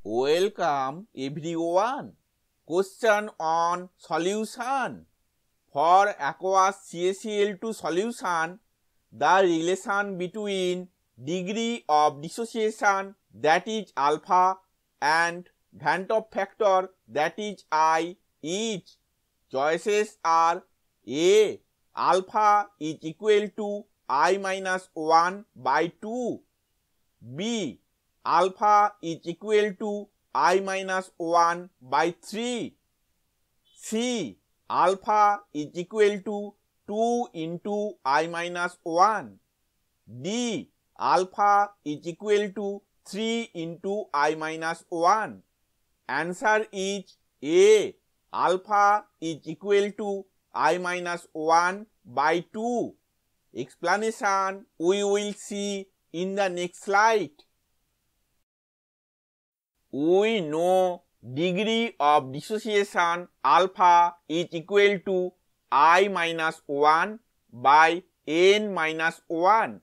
Welcome everyone. Question on solution. For aqueous CaCl2 solution, the relation between degree of dissociation, that is alpha, and Van 't Hoff factor, that is I, is. Choices are A. Alpha is equal to I minus 1 by 2. B. Alpha is equal to I minus 1 by 3. C. Alpha is equal to 2 into I minus 1. D. Alpha is equal to 3 into I minus 1. Answer is A. Alpha is equal to I minus 1 by 2. Explanation we will see in the next slide. We know degree of dissociation alpha is equal to I minus 1 by n minus 1,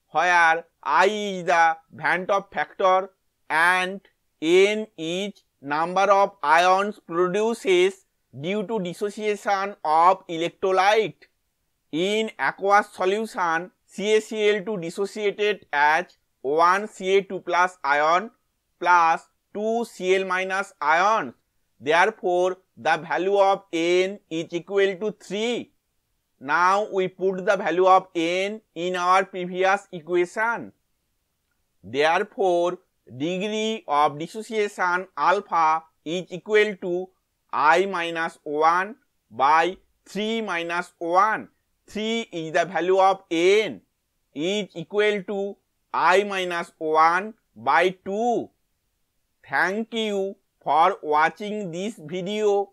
where I is the Van 't Hoff factor and n is number of ions produced due to dissociation of electrolyte. In aqueous solution, CaCl2 dissociated as 1 Ca2 plus ion plus 2 Cl minus ions. Therefore, the value of n is equal to 3. Now we put the value of n in our previous equation. Therefore, degree of dissociation alpha is equal to I minus 1 by 3 minus 1. 3 is the value of n, is equal to I minus 1 by 2. Thank you for watching this video.